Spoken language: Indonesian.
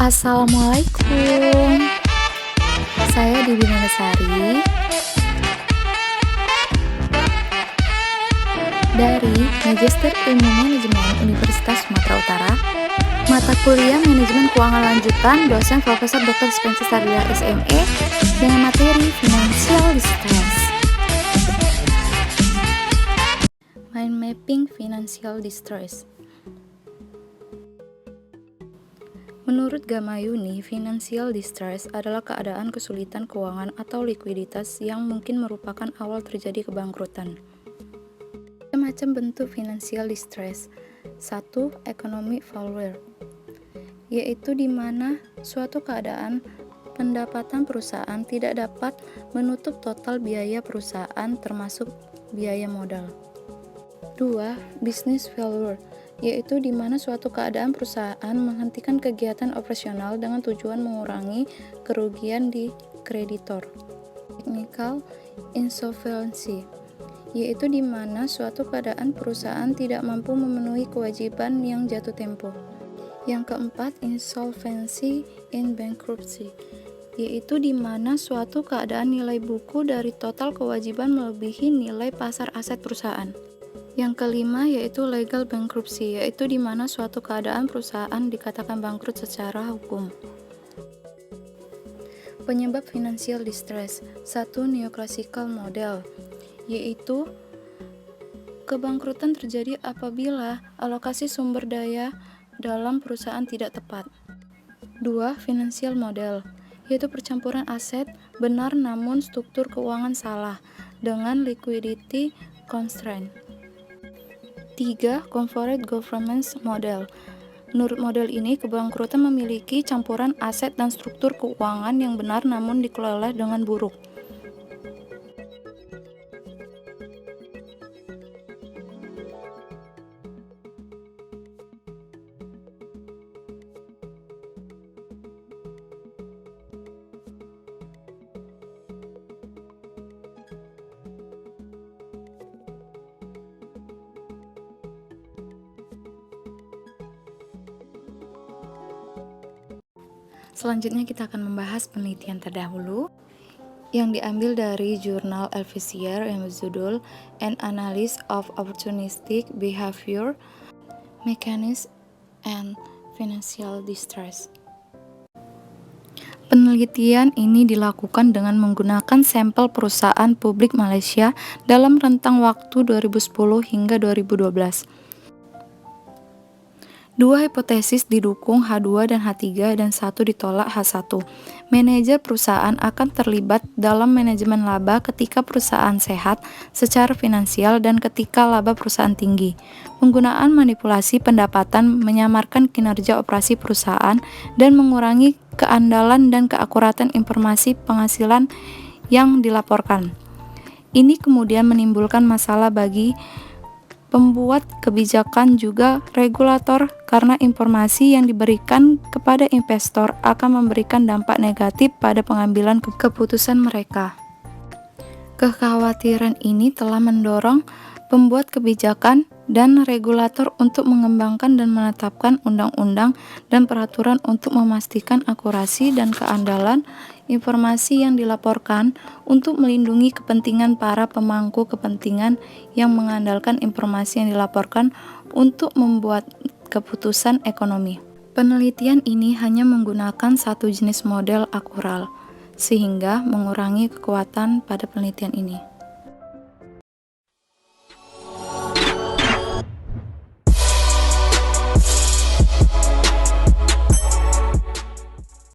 Assalamualaikum. Saya Dewi Nandasari dari Magister Ilmu Manajemen Universitas Sumatera Utara. Mata kuliah Manajemen Keuangan Lanjutan, dosen Profesor Dr. Spencer Sardia SME dengan materi Financial Distress. Mind Mapping Financial Distress. Menurut Gamayuni, financial distress adalah keadaan kesulitan keuangan atau likuiditas yang mungkin merupakan awal terjadi kebangkrutan. Macam bentuk financial distress. 1. Economic failure, yaitu di mana suatu keadaan pendapatan perusahaan tidak dapat menutup total biaya perusahaan termasuk biaya modal. 2. Business failure, yaitu di mana suatu keadaan perusahaan menghentikan kegiatan operasional dengan tujuan mengurangi kerugian di kreditor. Technical insolvency, yaitu di mana suatu keadaan perusahaan tidak mampu memenuhi kewajiban yang jatuh tempo. Yang keempat, insolvency in bankruptcy, yaitu di mana suatu keadaan nilai buku dari total kewajiban melebihi nilai pasar aset perusahaan. Yang kelima yaitu legal bankruptcy, yaitu di mana suatu keadaan perusahaan dikatakan bangkrut secara hukum. Penyebab financial distress. 1. Neoclassical model, yaitu kebangkrutan terjadi apabila alokasi sumber daya dalam perusahaan tidak tepat. 2. Financial model, yaitu percampuran aset benar namun struktur keuangan salah dengan liquidity constraint. 3. Corporate governance model. Menurut model ini, kebangkrutan memiliki campuran aset dan struktur keuangan yang benar namun dikelola dengan buruk. Selanjutnya kita akan membahas penelitian terdahulu yang diambil dari jurnal Elsevier yang berjudul An Analysis of Opportunistic Behavior, Mechanisms and Financial Distress. Penelitian ini dilakukan dengan menggunakan sampel perusahaan publik Malaysia dalam rentang waktu 2010 hingga 2012. Dua hipotesis didukung H2 dan H3 dan satu ditolak H1. Manajer perusahaan akan terlibat dalam manajemen laba ketika perusahaan sehat secara finansial dan ketika laba perusahaan tinggi. Penggunaan manipulasi pendapatan menyamarkan kinerja operasi perusahaan dan mengurangi keandalan dan keakuratan informasi penghasilan yang dilaporkan. Ini kemudian menimbulkan masalah bagi pembuat kebijakan juga regulator karena informasi yang diberikan kepada investor akan memberikan dampak negatif pada pengambilan keputusan mereka. Kekhawatiran ini telah mendorong pembuat kebijakan dan regulator untuk mengembangkan dan menetapkan undang-undang dan peraturan untuk memastikan akurasi dan keandalan informasi yang dilaporkan untuk melindungi kepentingan para pemangku kepentingan yang mengandalkan informasi yang dilaporkan untuk membuat keputusan ekonomi. Penelitian ini hanya menggunakan satu jenis model akural, sehingga mengurangi kekuatan pada penelitian ini.